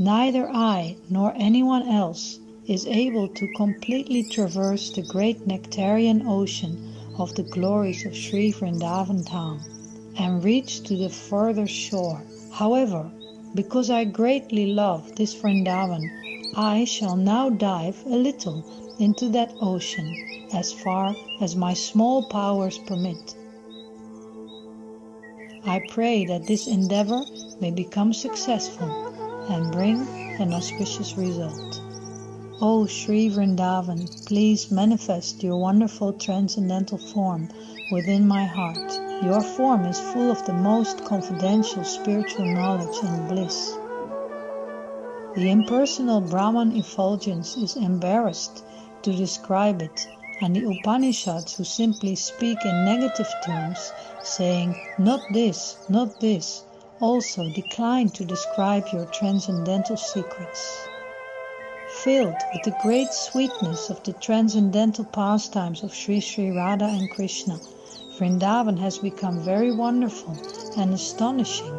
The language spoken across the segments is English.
Neither I nor anyone else is able to completely traverse the great Nectarean ocean of the glories of Sri Vrindavana Dham and reach to the further shore. However, because I greatly love this Vrindavan, I shall now dive a little into that ocean as far as my small powers permit. I pray that this endeavor may become successful and bring an auspicious result. O Sri Vrindavan, please manifest your wonderful transcendental form within my heart. Your form is full of the most confidential spiritual knowledge and bliss. The impersonal Brahman effulgence is embarrassed to describe it, and the Upanishads, who simply speak in negative terms, saying, not this, also decline to describe your transcendental secrets. Filled with the great sweetness of the transcendental pastimes of Sri Sri Radha and Krishna, Vrindavan has become very wonderful and astonishing,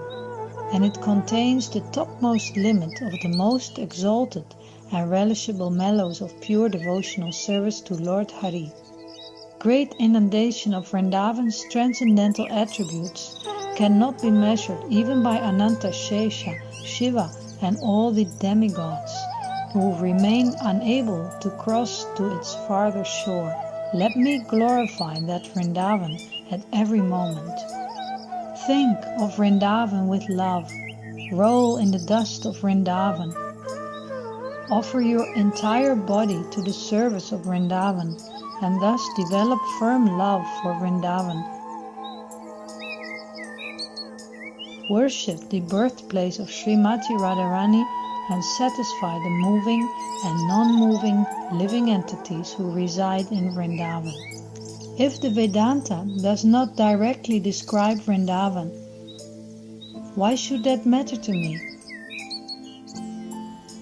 and it contains the topmost limit of the most exalted and relishable mellows of pure devotional service to Lord Hari. Great inundation of Vrindavan's transcendental attributes cannot be measured even by Ananta, Shesha, Shiva and all the demigods, who remain unable to cross to its farther shore. Let me glorify that Vrindavan at every moment. Think of Vrindavan with love. Roll in the dust of Vrindavan. Offer your entire body to the service of Vrindavan and thus develop firm love for Vrindavan. Worship the birthplace of Srimati Radharani and satisfy the moving and non-moving living entities who reside in Vrindavan. If the Vedanta does not directly describe Vrindavan, why should that matter to me?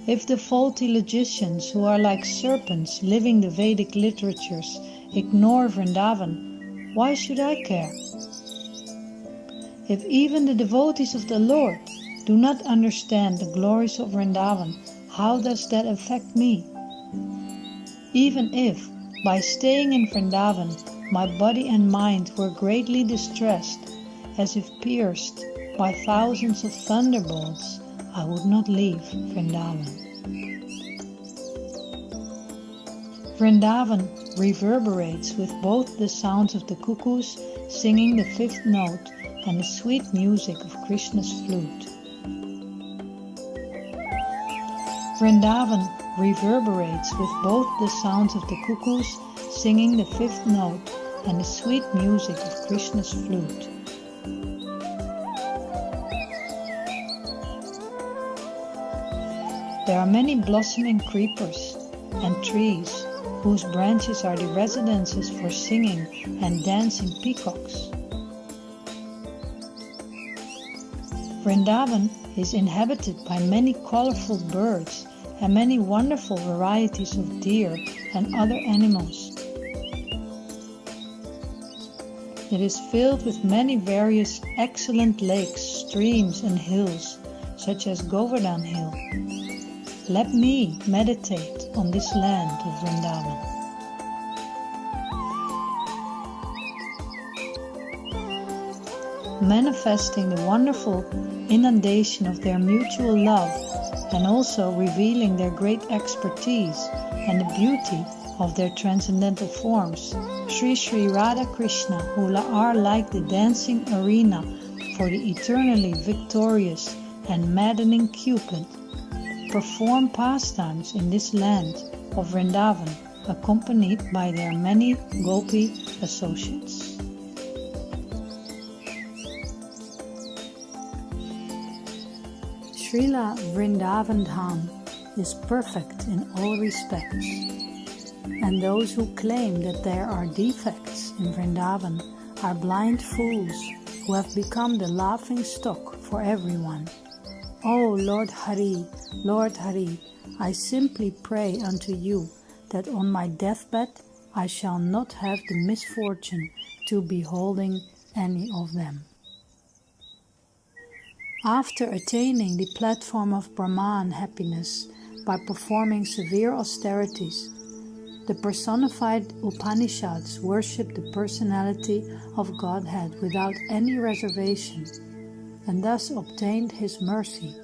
If the faulty logicians who are like serpents living the Vedic literatures ignore Vrindavan, why should I care? If even the devotees of the Lord do not understand the glories of Vrindavan, how does that affect me? Even if, by staying in Vrindavan, my body and mind were greatly distressed, as if pierced by thousands of thunderbolts, I would not leave Vrindavan. Vrindavan reverberates with both the sounds of the cuckoos singing the fifth note and the sweet music of Krishna's flute. Vrindavan reverberates with both the sounds of the cuckoos singing the fifth note and the sweet music of Krishna's flute. There are many blossoming creepers and trees whose branches are the residences for singing and dancing peacocks. Vrindavan is inhabited by many colorful birds and many wonderful varieties of deer and other animals. It is filled with many various excellent lakes, streams and hills, such as Govardhan Hill. Let me meditate on this land of Vrindavan. Manifesting the wonderful inundation of their mutual love and also revealing their great expertise and the beauty of their transcendental forms, Sri Sri Radha Krishna, who are like the dancing arena for the eternally victorious and maddening Cupid, perform pastimes in this land of Vrindavan, accompanied by their many gopi associates. Srila Vrindavan Dham is perfect in all respects, and those who claim that there are defects in Vrindavan are blind fools who have become the laughing stock for everyone. O Lord Hari, I simply pray unto you that on my deathbed I shall not have the misfortune to beholding any of them. After attaining the platform of Brahman happiness by performing severe austerities, the personified Upanishads worship the personality of Godhead without any reservation, and thus obtained His mercy.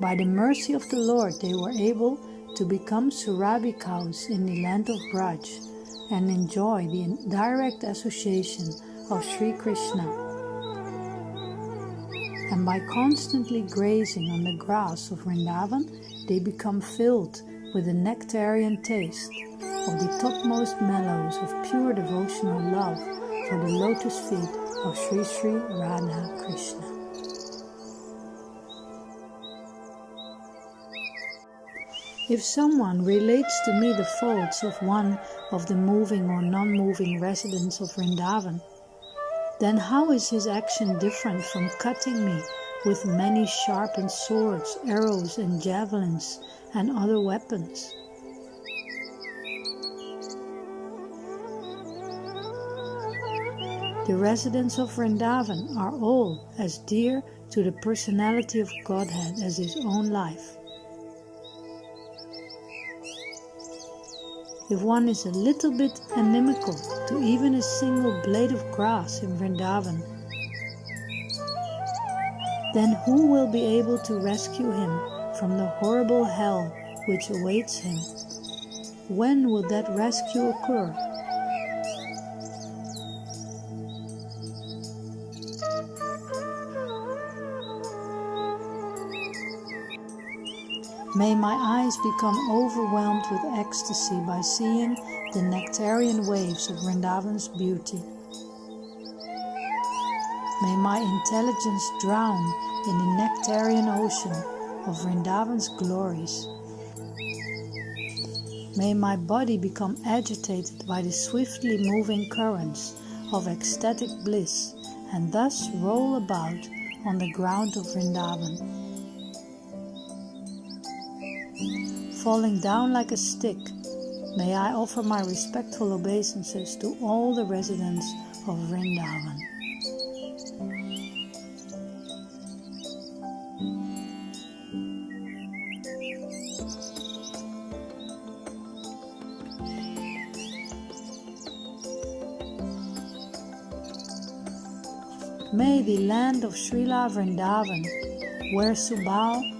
By the mercy of the Lord, they were able to become Surabhi cows in the land of Braj and enjoy the direct association of Sri Krishna. And by constantly grazing on the grass of Vrindavan, they become filled with the nectarian taste of the topmost mellows of pure devotional love for the lotus feet of Sri Sri Radha Krishna. If someone relates to me the faults of one of the moving or non-moving residents of Vrindavan, then how is his action different from cutting me with many sharpened swords, arrows and javelins and other weapons? The residents of Vrindavan are all as dear to the personality of Godhead as his own life. If one is a little bit inimical to even a single blade of grass in Vrindavan, then who will be able to rescue him from the horrible hell which awaits him? When will that rescue occur? May my eyes become overwhelmed with ecstasy by seeing the nectarian waves of Vrindavan's beauty. May my intelligence drown in the nectarian ocean of Vrindavan's glories. May my body become agitated by the swiftly moving currents of ecstatic bliss and thus roll about on the ground of Vrindavan. Falling down like a stick, may I offer my respectful obeisances to all the residents of Vrindavan. May the land of Srila Vrindavan, where Subal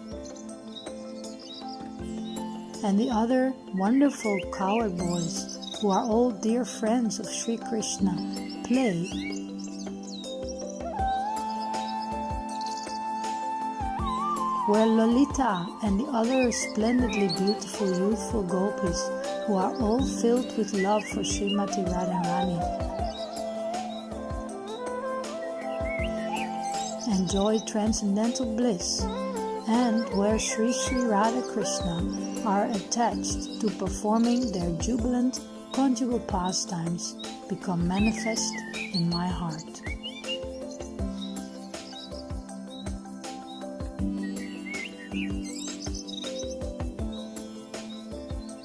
and the other wonderful cowherd boys, who are all dear friends of Sri Krishna, play, where Lolita and the other splendidly beautiful youthful gopis, who are all filled with love for Srimati Radharani, enjoy transcendental bliss, and where Sri Sri Radha Krishna are attached to performing their jubilant conjugal pastimes, become manifest in my heart.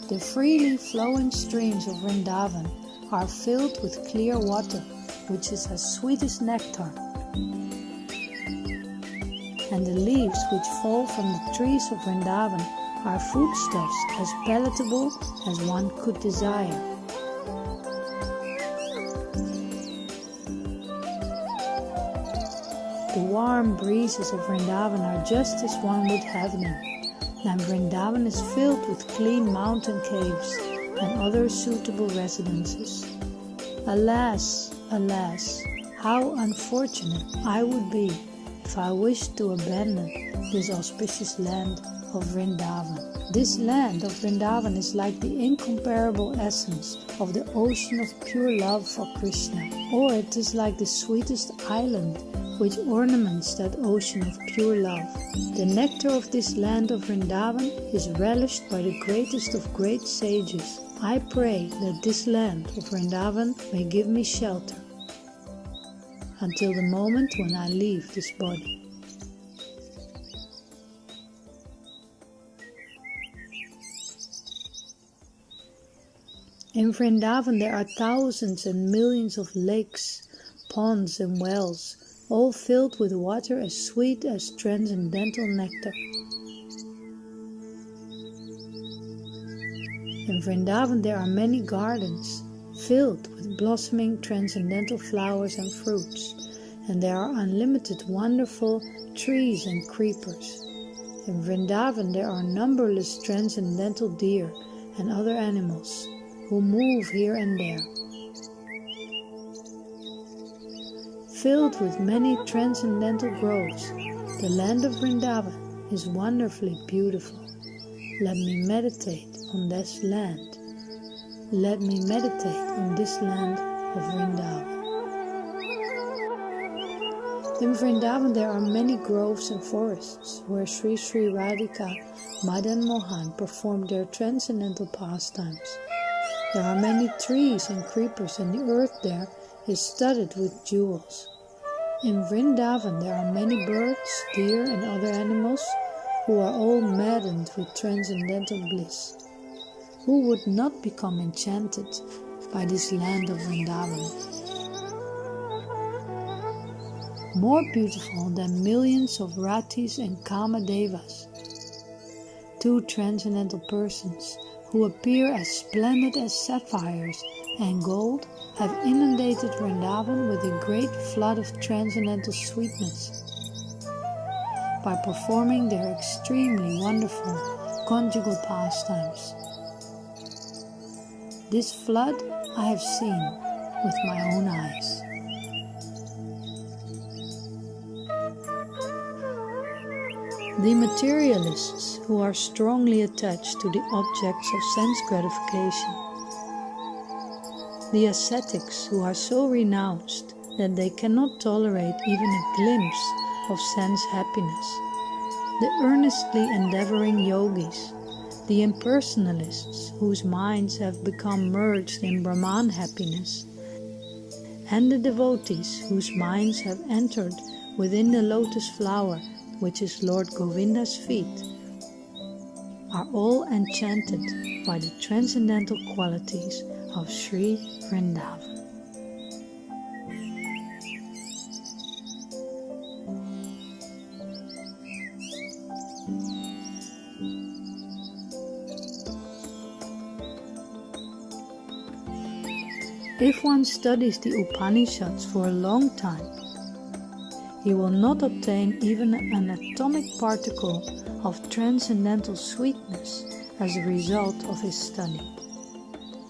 The freely flowing streams of Vrindavan are filled with clear water, which is as sweet as nectar, and the leaves which fall from the trees of Vrindavan are foodstuffs as palatable as one could desire. The warm breezes of Vrindavan are just as one would have them, and Vrindavan is filled with clean mountain caves and other suitable residences. Alas, alas, how unfortunate I would be if I wished to abandon this auspicious land of Vrindavan. This land of Vrindavan is like the incomparable essence of the ocean of pure love for Krishna, or it is like the sweetest island which ornaments that ocean of pure love. The nectar of this land of Vrindavan is relished by the greatest of great sages. I pray that this land of Vrindavan may give me shelter until the moment when I leave this body. In Vrindavan there are thousands and millions of lakes ponds and wells, all filled with water as sweet as transcendental nectar. In Vrindavan there are many gardens, filled with blossoming transcendental flowers and fruits, and there are unlimited wonderful trees and creepers. In Vrindavan there are numberless transcendental deer and other animals who move here and there. Filled with many transcendental groves, the land of Vrindavan is wonderfully beautiful. Let me meditate on this land. Let me meditate on this land of Vrindavan. In Vrindavan there are many groves and forests where Sri Radhika, Madan Mohan performed their transcendental pastimes. There are many trees and creepers, and the earth there is studded with jewels. In Vrindavan there are many birds, deer and other animals who are all maddened with transcendental bliss. Who would not become enchanted by this land of Vrindavan? More beautiful than millions of Ratis and Kamadevas, two transcendental persons who appear as splendid as sapphires and gold, have inundated Vrindavan with a great flood of transcendental sweetness by performing their extremely wonderful conjugal pastimes. This flood I have seen with my own eyes. The materialists who are strongly attached to the objects of sense gratification, the ascetics who are so renounced that they cannot tolerate even a glimpse of sense happiness, the earnestly endeavoring yogis, the impersonalists whose minds have become merged in Brahman happiness, and the devotees whose minds have entered within the lotus flower, which is Lord Govinda's feet, are all enchanted by the transcendental qualities of Sri Vrindavan. If one studies the Upanishads for a long time, he will not obtain even an atomic particle of transcendental sweetness as a result of his study.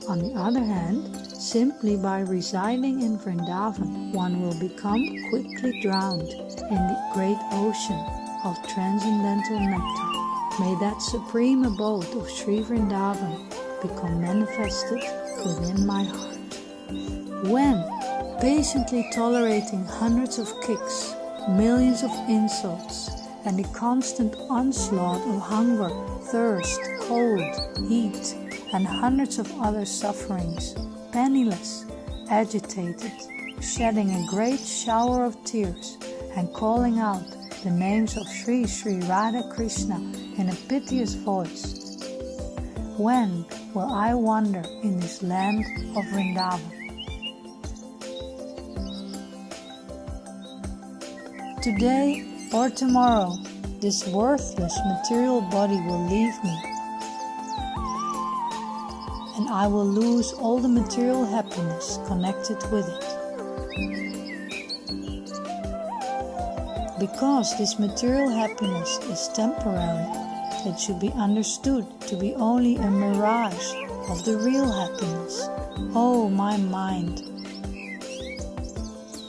On the other hand, simply by residing in Vrindavan, one will become quickly drowned in the great ocean of transcendental nectar. May that supreme abode of Sri Vrindavan become manifested within my heart. When, patiently tolerating hundreds of kicks, millions of insults, and the constant onslaught of hunger, thirst, cold, heat, and hundreds of other sufferings, penniless, agitated, shedding a great shower of tears, and calling out the names of Sri Radha Krishna in a piteous voice, when will I wander in this land of Vrindavan? Today or tomorrow, this worthless material body will leave me, and I will lose all the material happiness connected with it. Because this material happiness is temporary, it should be understood to be only a mirage of the real happiness. Oh, my mind!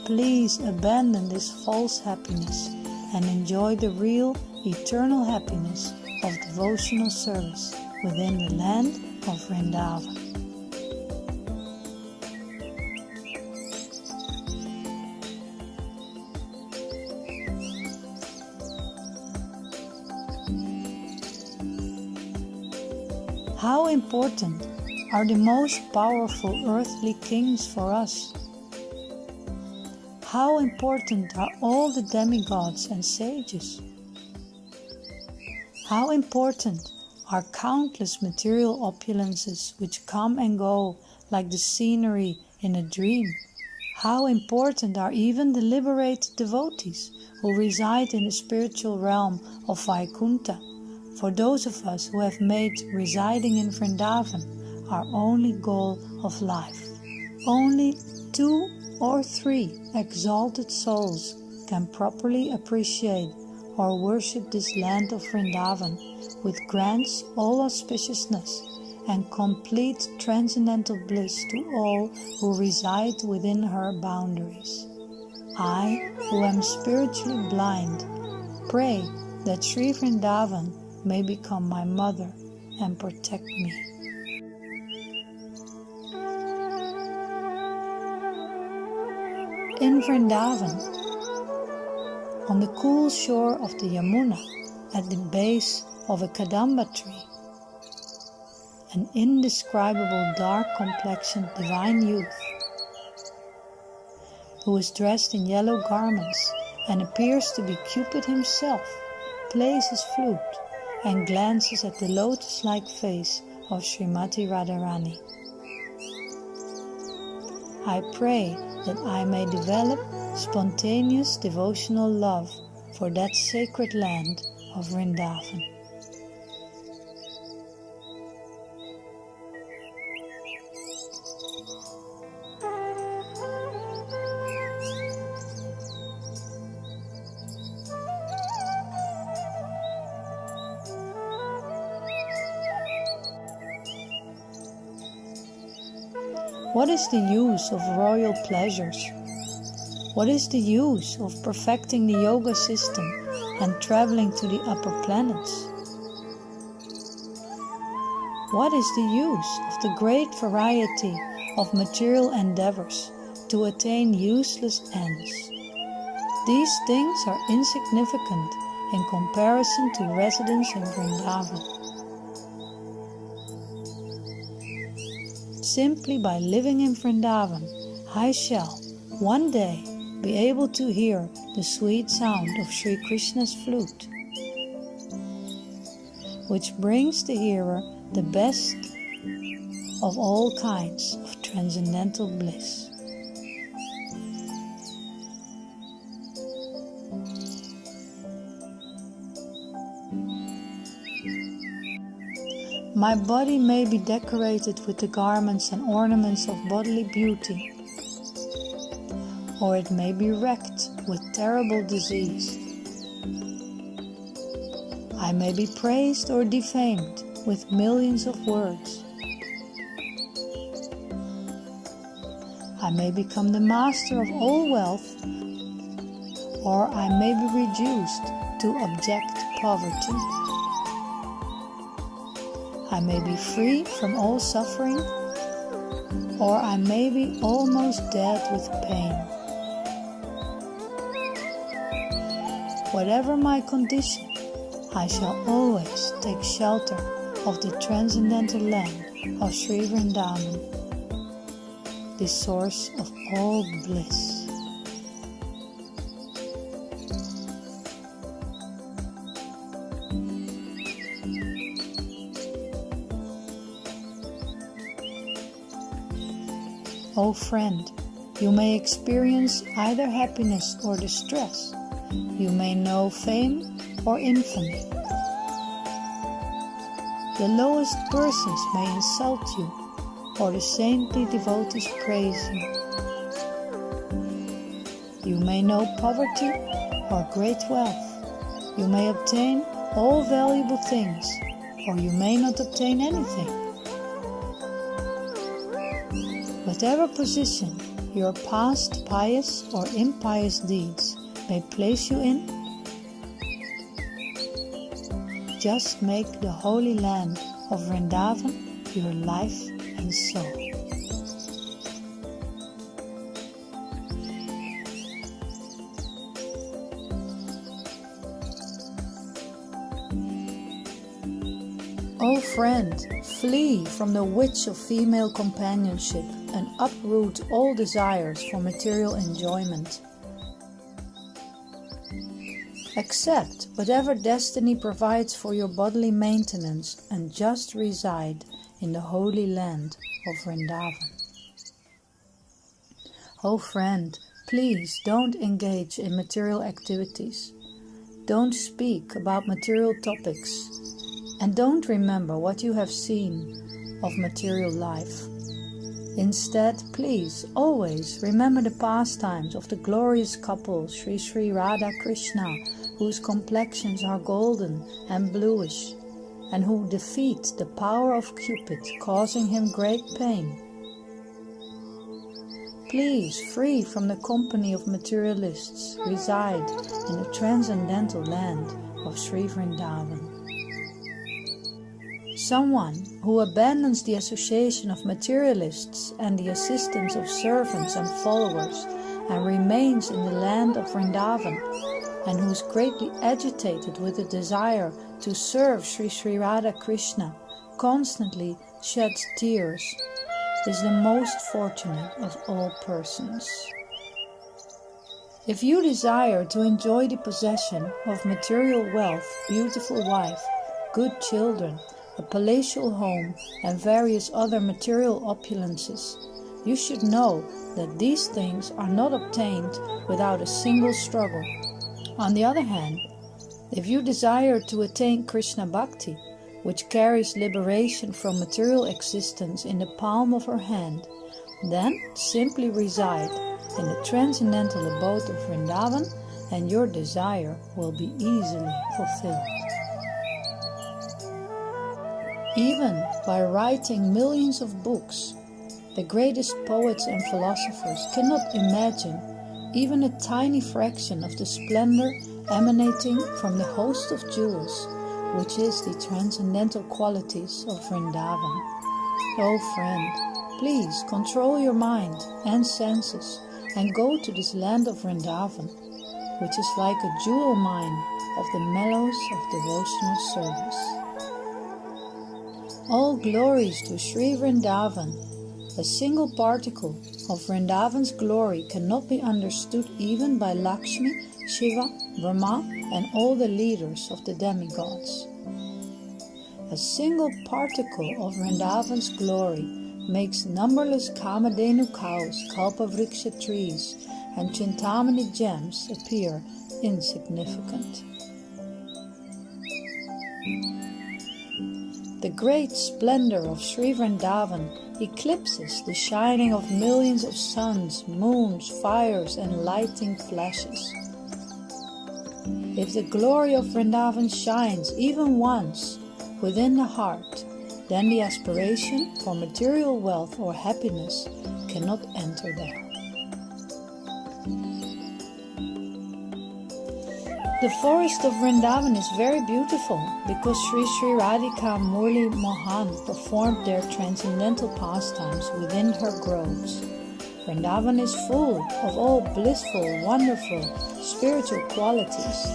Please abandon this false happiness and enjoy the real, eternal happiness of devotional service within the land of Vrindavan. How important are the most powerful earthly kings for us? How important are all the demigods and sages? How important are countless material opulences which come and go like the scenery in a dream? How important are even the liberated devotees who reside in the spiritual realm of Vaikuntha, for those of us who have made residing in Vrindavan our only goal of life. Only 2 or 3 exalted souls can properly appreciate or worship this land of Vrindavan, which grants all auspiciousness and complete transcendental bliss to all who reside within her boundaries. I, who am spiritually blind, pray that Sri Vrindavan may become my mother and protect me. In Vrindavan, on the cool shore of the Yamuna, at the base of a kadamba tree, an indescribable dark-complexioned divine youth, who is dressed in yellow garments and appears to be Cupid himself, plays his flute and glances at the lotus-like face of Srimati Radharani. I pray that I may develop spontaneous devotional love for that sacred land of Vrindavan. What is the use of royal pleasures? What is the use of perfecting the yoga system and traveling to the upper planets? What is the use of the great variety of material endeavors to attain useless ends? These things are insignificant in comparison to residence in Vrindavan. Simply by living in Vrindavan, I shall one day be able to hear the sweet sound of Sri Krishna's flute, which brings the hearer the best of all kinds of transcendental bliss. My body may be decorated with the garments and ornaments of bodily beauty, or it may be wrecked with terrible disease. I may be praised or defamed with millions of words. I may become the master of all wealth, or I may be reduced to abject poverty. I may be free from all suffering, or I may be almost dead with pain. Whatever my condition, I shall always take shelter of the transcendental land of Sri Vrindavan, the source of all bliss. O friend, you may experience either happiness or distress. You may know fame or infamy. The lowest persons may insult you, or the saintly devotees praise you. You may know poverty or great wealth. You may obtain all valuable things, or you may not obtain anything. Whatever position your past pious or impious deeds may place you in, just make the holy land of Vrindavan your life and soul. O friend, flee from the witch of female companionship and uproot all desires for material enjoyment. Accept whatever destiny provides for your bodily maintenance and just reside in the holy land of Vrindavan. Oh friend, please don't engage in material activities. Don't speak about material topics. And don't remember what you have seen of material life. Instead, please always remember the pastimes of the glorious couple Sri Radha Krishna, whose complexions are golden and bluish, and who defeat the power of Cupid, causing him great pain. Please, free from the company of materialists, reside in the transcendental land of Sri Vrindavana. Someone who abandons the association of materialists and the assistance of servants and followers and remains in the land of Vrindavan, and who is greatly agitated with the desire to serve Sri Radha Krishna, constantly sheds tears, is the most fortunate of all persons. If you desire to enjoy the possession of material wealth, beautiful wife, good children, a palatial home, and various other material opulences, you should know that these things are not obtained without a single struggle. On the other hand, if you desire to attain Krishna Bhakti, which carries liberation from material existence in the palm of her hand, then simply reside in the transcendental abode of Vrindavan and your desire will be easily fulfilled. Even by writing millions of books, the greatest poets and philosophers cannot imagine even a tiny fraction of the splendor emanating from the host of jewels, which is the transcendental qualities of Vrindavan. Oh friend, please control your mind and senses and go to this land of Vrindavan, which is like a jewel mine of the mellows of devotional service. All glories to Sri Vrindavan. A single particle of Vrindavan's glory cannot be understood even by Lakshmi, Shiva, Brahma, and all the leaders of the demigods. A single particle of Vrindavan's glory makes numberless Kamadhenu cows, Kalpavriksha trees, and Chintamani gems appear insignificant. The great splendor of Sri Vrindavan eclipses the shining of millions of suns, moons, fires, and lighting flashes. If the glory of Vrindavan shines even once within the heart, then the aspiration for material wealth or happiness cannot enter there. The forest of Vrindavan is very beautiful because Sri Radhika Murli Mohan performed their transcendental pastimes within her groves. Vrindavan is full of all blissful, wonderful, spiritual qualities,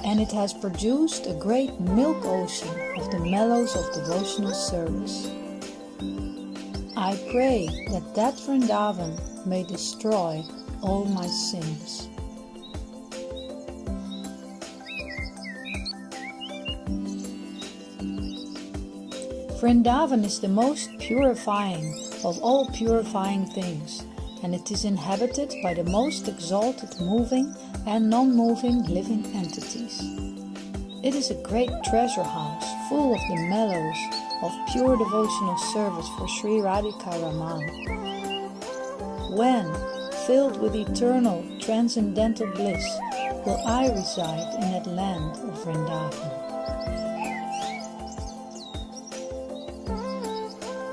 and it has produced a great milk ocean of the mellows of devotional service. I pray that Vrindavan may destroy all my sins. Vrindavan is the most purifying of all purifying things, and it is inhabited by the most exalted moving and non-moving living entities. It is a great treasure house full of the mellows of pure devotional service for Sri Radhika Raman. When, filled with eternal transcendental bliss, will I reside in that land of Vrindavan?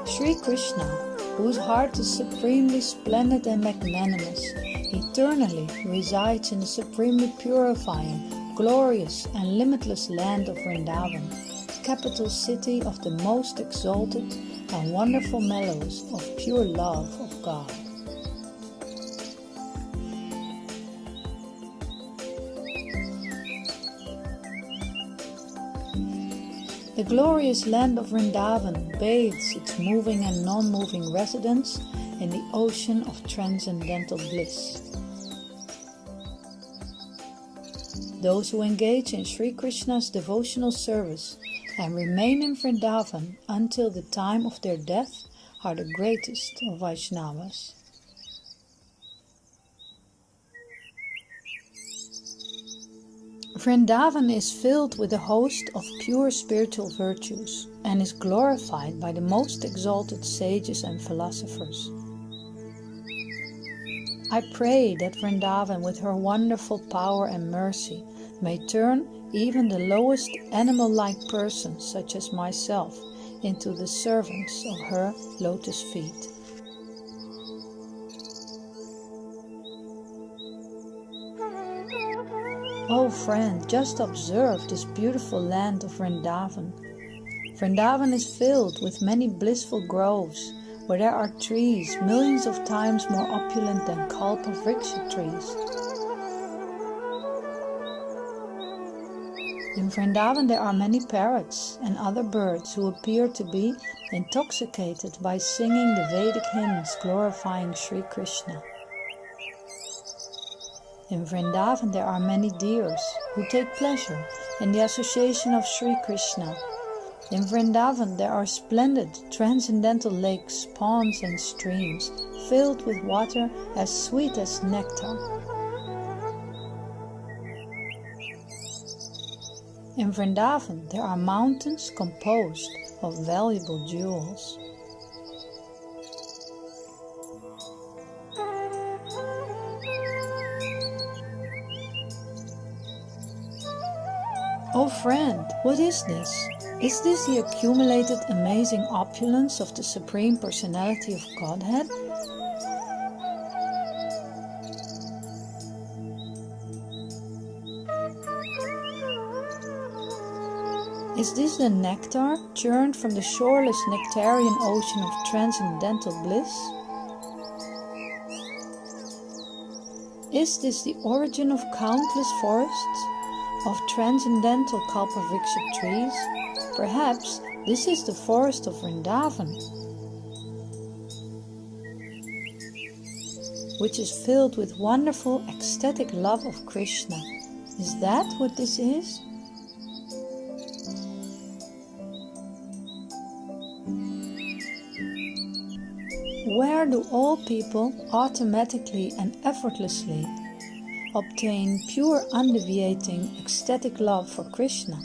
Sri Krishna, whose heart is supremely splendid and magnanimous, eternally resides in the supremely purifying, glorious and limitless land of Vrindavan, capital city of the most exalted and wonderful mellows of pure love of God. The glorious land of Vrindavan bathes its moving and non-moving residents in the ocean of transcendental bliss. Those who engage in Sri Krishna's devotional service and remain in Vrindavan until the time of their death are the greatest of Vaishnavas. Vrindavan is filled with a host of pure spiritual virtues and is glorified by the most exalted sages and philosophers. I pray that Vrindavan, with her wonderful power and mercy, may turn even the lowest animal-like persons, such as myself, into the servants of her lotus feet. Oh friend, just observe this beautiful land of Vrindavan. Vrindavan is filled with many blissful groves, where there are trees millions of times more opulent than kalpa-vriksha trees. In Vrindavan there are many parrots and other birds who appear to be intoxicated by singing the Vedic hymns glorifying Sri Krishna. In Vrindavan there are many deers who take pleasure in the association of Sri Krishna. In Vrindavan there are splendid transcendental lakes, ponds and streams filled with water as sweet as nectar. In Vrindavan there are mountains composed of valuable jewels. Oh friend, what is this? Is this the accumulated amazing opulence of the Supreme Personality of Godhead? Is this the nectar churned from the shoreless Nectarean ocean of transcendental bliss? Is this the origin of countless forests of transcendental kalpa-vriksha trees? Perhaps this is the forest of Vrindavan, which is filled with wonderful ecstatic love of Krishna. Is that what this is? Where do all people automatically and effortlessly obtain pure, undeviating, ecstatic love for Krishna?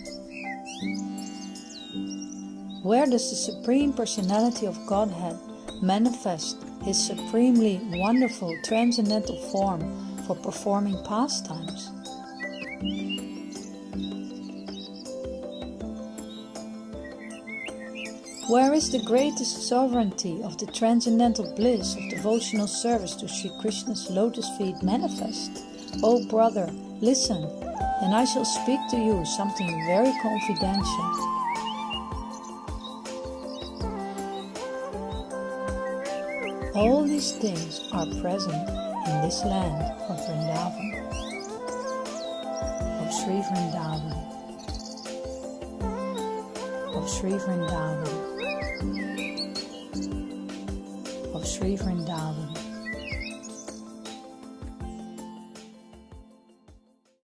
Where does the Supreme Personality of Godhead manifest His supremely wonderful transcendental form for performing pastimes? Where is the greatest sovereignty of the transcendental bliss of devotional service to Sri Krishna's lotus feet manifest? Oh brother, listen, and I shall speak to you something very confidential. All these things are present in this land of Vrindavan, of Sri Vrindavan, of Sri Vrindavan, of Sri Vrindavan.